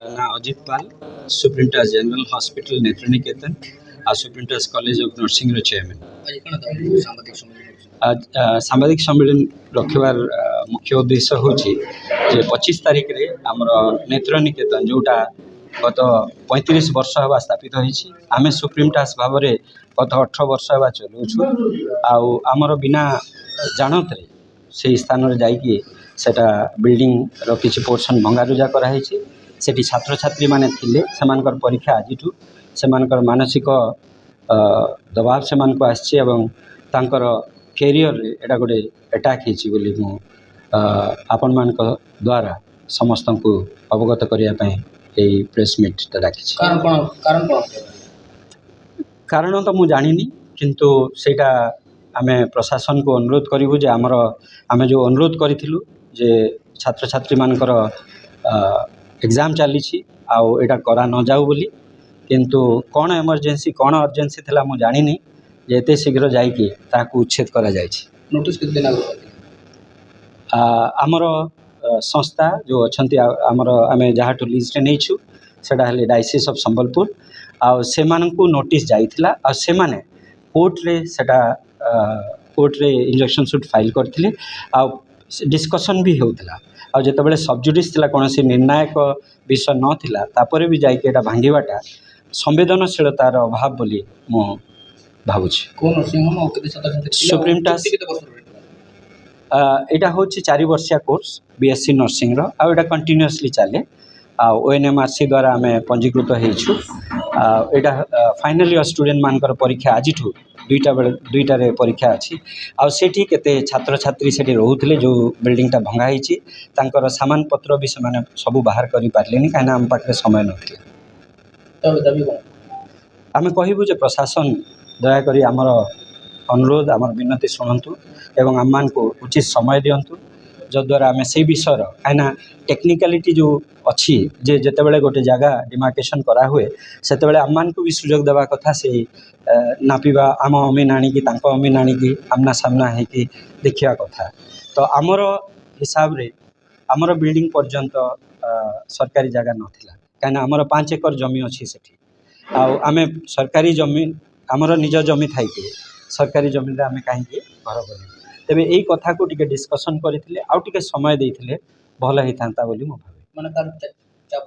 ना Ajit Pal superintendent general hospital Netraniketan आ superintendent college of nursing रो चेयरमैन। आज सांबादिक सम्मेलन रखिबार मुख्य उद्देश्य होची जे 25 तारीख रे हमर नेत्रनिकेतन जोटा गत 35 वर्ष हवा स्थापित होईची। आमे सुप्रीमटास भाव रे गत 18 वर्ष हवा चलुछु आउ हमर बिना जानत रे से स्थान रे जाई कि सेटा बिल्डिंग रो किछि पोर्शन भंगारुजा करा हेछि। सेठी छात्र छात्री माने थिले सेमानकर परीक्षा आजिठु सेमानकर मानसिक दबाव सेमानको आछि एवं तांकर कैरियर रे एटा गोटे अटैक हेछि बोली मु आपन मानक द्वारा समस्त को अवगत करिया पय एई प्रेस मीट डाकिछि। कारण तो मु जानिनी किंतु सेटा आमे प्रशासन को अनुरोध करिवु जे हमर आमे जो अनुरोध करिथिलु जे छात्र छात्री मानकर एग्जाम चली आउ एटा करा न जाऊ बोली किंतु कौन इमरजेंसी कौन अर्जेंसी थिला मु जानिनी जे एते शीघ्र जाइकी ताकू उच्छेद करा जायछि। नोटिस कितने दिन आमर संस्था जो अछंती आमर आमे जहाटू लिस्ट नेइछु सेटा हले डायसिस ऑफ संबलपुर आ सेमानकू नोटिस जाइथिला आ सेमाने कोर्ट रे सेटा कोर्ट रे इंजेक्शन सूट फाइल करथिले आ डिस्कशन भी होउथिला आ जेतबेले सबजुडिस थिला कोनोसी निर्णायक विषय न थिला तापरे भी जाइके एटा भांगीबाटा संवेदनशीलतार अभाव बोली मु भाबुछि। कोन नर्सिंग होम केते छात्र छात्री सुप्रीम टास्क केते वर्ष एटा होछि 4 वर्षिया कोर्स बीएससी नर्सिंग रो आ एटा कंटीन्यूअसली चले आ ओएनएमआरसी द्वारा हमें पंजीकृत हेछु। एटा फाइनल ईयर स्टूडेंट मानकर परीक्षा आजिठु दुईटा रे परीक्षा अछि आ सेठी केते छात्र छात्री सेठी रहउथिले जो बिल्डिंग ता भंगा हिची तांकर सामान पत्र भी से माने सब बाहर करि पारलेनी काना हम पाखरे समय नथिले। तब दाबी आमे कहिबु जे प्रशासन दया करी हमर अनुरोध हमर विनती सुनंतु एवं आम्मान को उचित समय दियंतु जद्वारा आमे से विषय काना टेक्निकलिटी जो अच्छी जे जेतेबेले गोटे जगह डिमार्केशन करा हुए सेतेबेले आम्मान को भी सुयोग देवा कथा से नापिबा आम अमीन आनी की तांको अमीन आनी की आमना सामना है कि देखिया कथा। तो आमर हिसाब रे आमर बिल्डिंग पर्यंत सरकारी जगह नथिला काना आमर 5 एकर जमी अछि सेठी आ आमे सरकारी जमी आमर निज जमी थाई के सरकारी जमी रे आमे काहे कि घर बने तबे एई कथा को टिके डिस्कशन करथिले आ टिके समय देथिले भल हेतांता बोली मो भाबे माने तार चाप